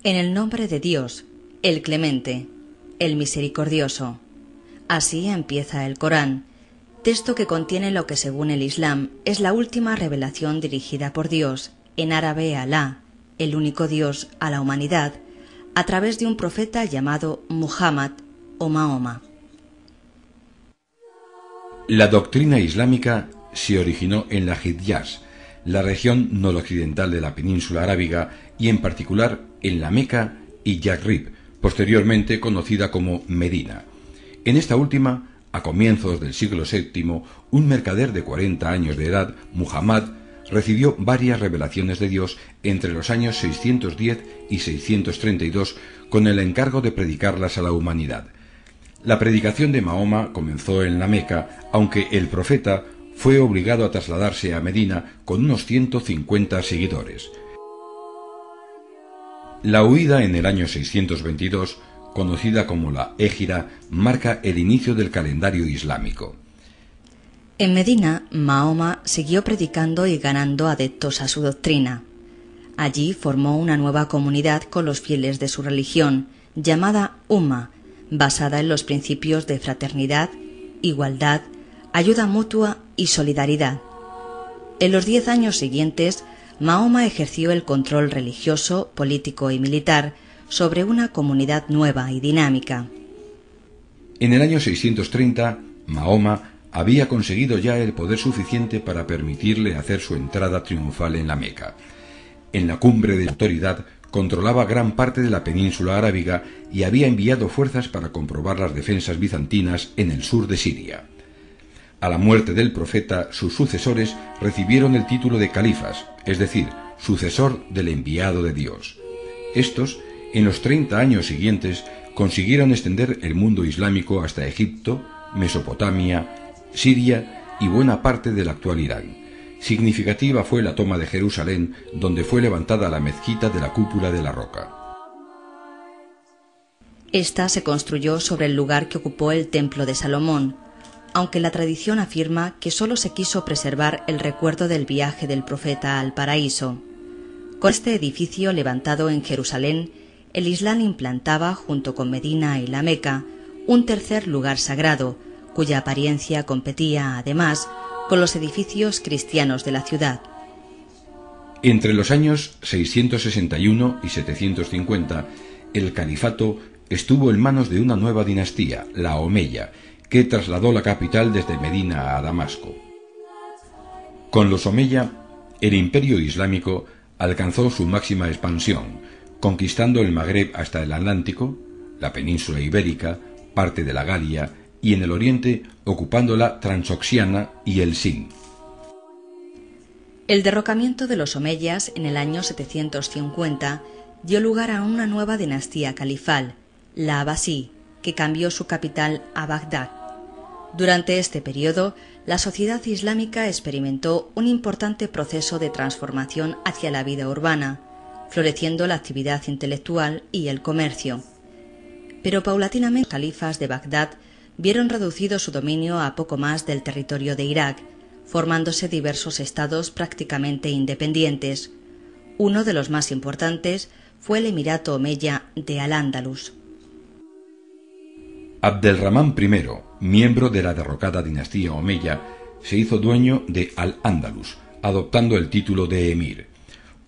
En el nombre de Dios, el Clemente, el Misericordioso. Así empieza el Corán, texto que contiene lo que según el Islam es la última revelación dirigida por Dios, en árabe Alá, el único Dios, a la humanidad, a través de un profeta llamado Muhammad o Mahoma. La doctrina islámica se originó en la Hiyaz, la región noroccidental de la península arábiga, y en particular en la Meca y Yathrib, posteriormente conocida como Medina. En esta última, a comienzos del siglo VII, un mercader de 40 años de edad, Muhammad, recibió varias revelaciones de Dios entre los años 610 y 632 con el encargo de predicarlas a la humanidad. La predicación de Mahoma comenzó en la Meca, aunque el profeta fue obligado a trasladarse a Medina con unos 150 seguidores. La huida en el año 622, conocida como la Égira, marca el inicio del calendario islámico. En Medina, Mahoma siguió predicando y ganando adeptos a su doctrina. Allí formó una nueva comunidad con los fieles de su religión, llamada Umma, basada en los principios de fraternidad, igualdad, ayuda mutua y solidaridad. En los 10 años siguientes, Mahoma ejerció el control religioso, político y militar sobre una comunidad nueva y dinámica. En el año 630, Mahoma había conseguido ya el poder suficiente para permitirle hacer su entrada triunfal en la Meca. En la cumbre de autoridad controlaba gran parte de la península arábiga y había enviado fuerzas para comprobar las defensas bizantinas en el sur de Siria. A la muerte del profeta, sus sucesores recibieron el título de califas, es decir, sucesor del enviado de Dios. Estos, en los 30 años siguientes, consiguieron extender el mundo islámico hasta Egipto, Mesopotamia, Siria y buena parte del actual Irán. Significativa fue la toma de Jerusalén, donde fue levantada la mezquita de la cúpula de la roca. Esta se construyó sobre el lugar que ocupó el templo de Salomón, aunque la tradición afirma que sólo se quiso preservar el recuerdo del viaje del profeta al paraíso. Con este edificio levantado en Jerusalén, el Islam implantaba, junto con Medina y la Meca, un tercer lugar sagrado, cuya apariencia competía, además, con los edificios cristianos de la ciudad. Entre los años 661 y 750, el califato estuvo en manos de una nueva dinastía, la Omeya, que trasladó la capital desde Medina a Damasco. Con los Omeya, el imperio islámico alcanzó su máxima expansión, conquistando el Magreb hasta el Atlántico, la península ibérica, parte de la Galia y en el oriente ocupando la Transoxiana y el Sind. El derrocamiento de los omeyas en el año 750 dio lugar a una nueva dinastía califal, la Abasí, que cambió su capital a Bagdad. Durante este periodo, la sociedad islámica experimentó un importante proceso de transformación hacia la vida urbana, floreciendo la actividad intelectual y el comercio. Pero paulatinamente los califas de Bagdad vieron reducido su dominio a poco más del territorio de Irak, formándose diversos estados prácticamente independientes. Uno de los más importantes fue el Emirato Omeya de Al-Ándalus. Abdelrahman I, miembro de la derrocada dinastía Omeya, se hizo dueño de Al-Ándalus, adoptando el título de emir.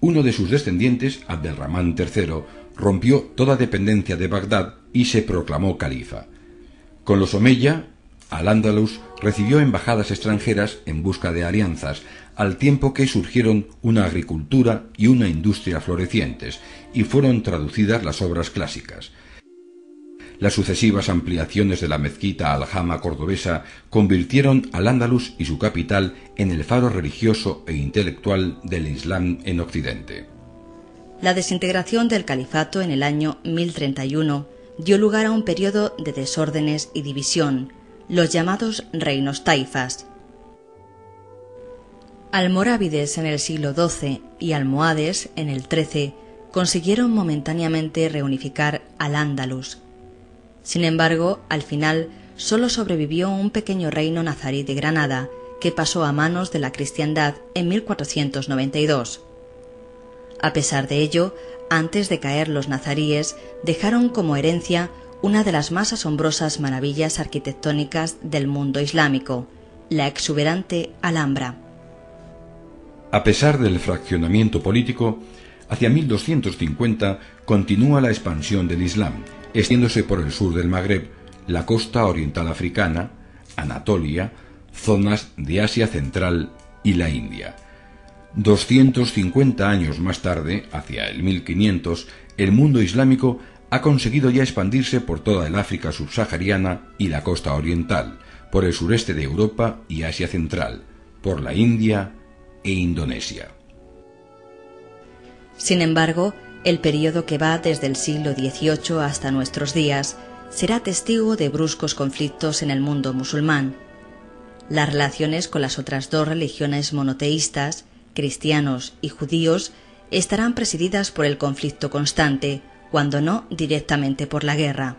Uno de sus descendientes, Abdelrahman III, rompió toda dependencia de Bagdad y se proclamó califa. Con los Omeya, Al-Ándalus recibió embajadas extranjeras en busca de alianzas, al tiempo que surgieron una agricultura y una industria florecientes, y fueron traducidas las obras clásicas. Las sucesivas ampliaciones de la mezquita Al-Jama cordobesa convirtieron Al-Ándalus y su capital en el faro religioso e intelectual del Islam en Occidente. La desintegración del califato en el año 1031 dio lugar a un periodo de desórdenes y división, los llamados reinos taifas. Almorávides en el siglo XII y almohades en el XIII consiguieron momentáneamente reunificar Al-Ándalus. Sin embargo, al final solo sobrevivió un pequeño reino nazarí de Granada, que pasó a manos de la cristiandad en 1492. A pesar de ello, antes de caer los nazaríes, dejaron como herencia una de las más asombrosas maravillas arquitectónicas del mundo islámico, la exuberante Alhambra. A pesar del fraccionamiento político, hacia 1250 continúa la expansión del Islam, extendiéndose por el sur del Magreb, la costa oriental africana, Anatolia, zonas de Asia Central y la India. 250 años más tarde, hacia el 1500, el mundo islámico ha conseguido ya expandirse por toda el África subsahariana y la costa oriental, por el sureste de Europa y Asia Central, por la India e Indonesia. Sin embargo, el periodo que va desde el siglo XVIII hasta nuestros días será testigo de bruscos conflictos en el mundo musulmán. Las relaciones con las otras dos religiones monoteístas, cristianos y judíos, estarán presididas por el conflicto constante, cuando no directamente por la guerra.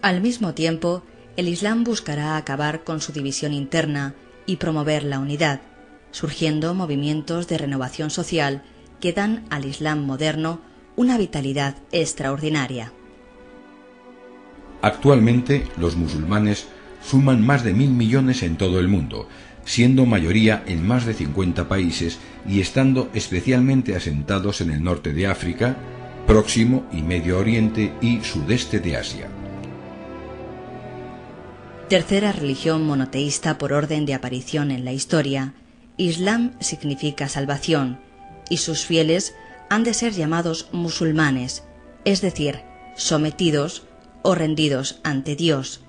Al mismo tiempo, el Islam buscará acabar con su división interna y promover la unidad, surgiendo movimientos de renovación social que dan al Islam moderno una vitalidad extraordinaria. Actualmente, los musulmanes suman más de 1.000 millones en todo el mundo, siendo mayoría en más de 50 países y estando especialmente asentados en el norte de África, Próximo y Medio Oriente y sudeste de Asia. Tercera religión monoteísta por orden de aparición en la historia, Islam significa salvación, y sus fieles han de ser llamados musulmanes, es decir, sometidos o rendidos ante Dios.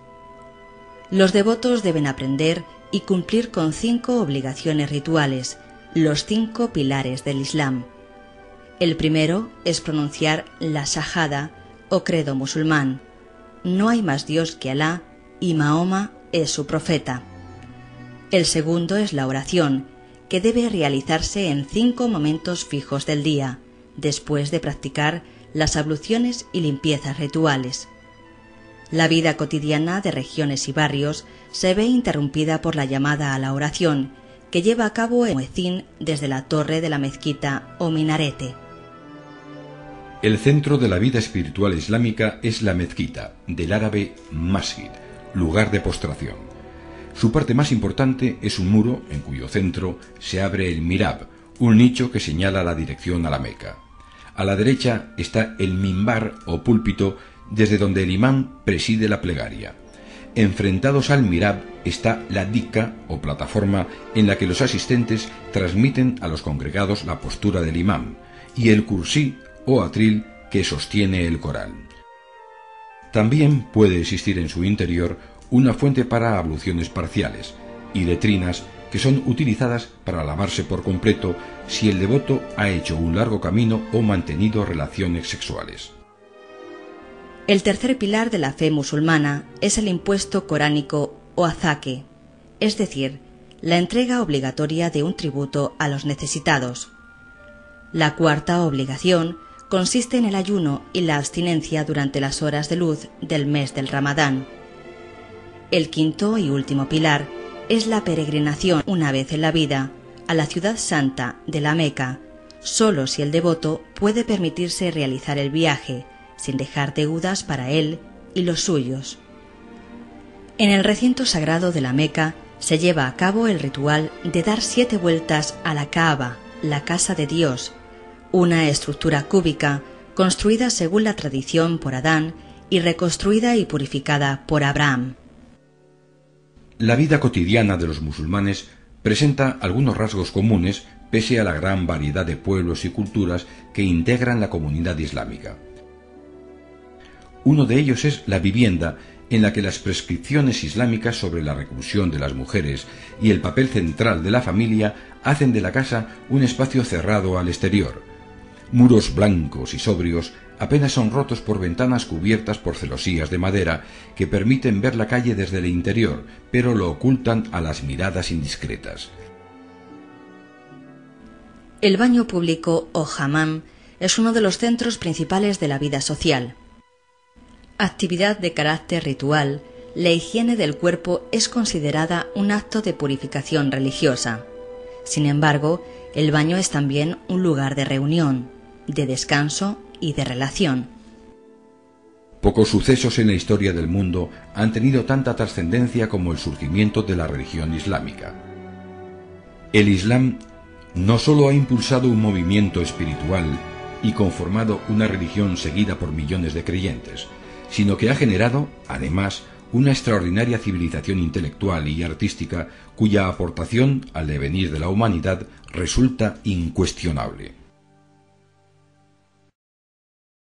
Los devotos deben aprender y cumplir con 5 obligaciones rituales, los 5 pilares del Islam. El primero es pronunciar la shahada o credo musulmán. No hay más Dios que Alá y Mahoma es su profeta. El segundo es la oración, que debe realizarse en 5 momentos fijos del día, después de practicar las abluciones y limpiezas rituales. La vida cotidiana de regiones y barrios se ve interrumpida por la llamada a la oración, que lleva a cabo el muecín desde la torre de la mezquita o minarete. El centro de la vida espiritual islámica es la mezquita, del árabe masjid, lugar de postración. Su parte más importante es un muro en cuyo centro se abre el mirab, un nicho que señala la dirección a la Meca. A la derecha está el mimbar o púlpito desde donde el imán preside la plegaria. Enfrentados al mirab está la dikka o plataforma en la que los asistentes transmiten a los congregados la postura del imán, y el kursí o atril que sostiene el Corán. También puede existir en su interior una fuente para abluciones parciales y letrinas que son utilizadas para lavarse por completo si el devoto ha hecho un largo camino o mantenido relaciones sexuales. El tercer pilar de la fe musulmana es el impuesto coránico o azaque, es decir, la entrega obligatoria de un tributo a los necesitados. La cuarta obligación consiste en el ayuno y la abstinencia durante las horas de luz del mes del Ramadán. El quinto y último pilar es la peregrinación una vez en la vida a la ciudad santa de la Meca, solo si el devoto puede permitirse realizar el viaje, sin dejar deudas para él y los suyos. En el recinto sagrado de la Meca se lleva a cabo el ritual de dar 7 vueltas a la Kaaba, la casa de Dios, una estructura cúbica construida según la tradición por Adán y reconstruida y purificada por Abraham. La vida cotidiana de los musulmanes presenta algunos rasgos comunes pese a la gran variedad de pueblos y culturas que integran la comunidad islámica. Uno de ellos es la vivienda, en la que las prescripciones islámicas sobre la reclusión de las mujeres y el papel central de la familia hacen de la casa un espacio cerrado al exterior. Muros blancos y sobrios apenas son rotos por ventanas cubiertas por celosías de madera que permiten ver la calle desde el interior, pero lo ocultan a las miradas indiscretas. El baño público o hammam es uno de los centros principales de la vida social. Actividad de carácter ritual, la higiene del cuerpo es considerada un acto de purificación religiosa. Sin embargo, el baño es también un lugar de reunión, de descanso y de relación. Pocos sucesos en la historia del mundo han tenido tanta trascendencia como el surgimiento de la religión islámica. El Islam no solo ha impulsado un movimiento espiritual y conformado una religión seguida por millones de creyentes, sino que ha generado, además, una extraordinaria civilización intelectual y artística cuya aportación al devenir de la humanidad resulta incuestionable.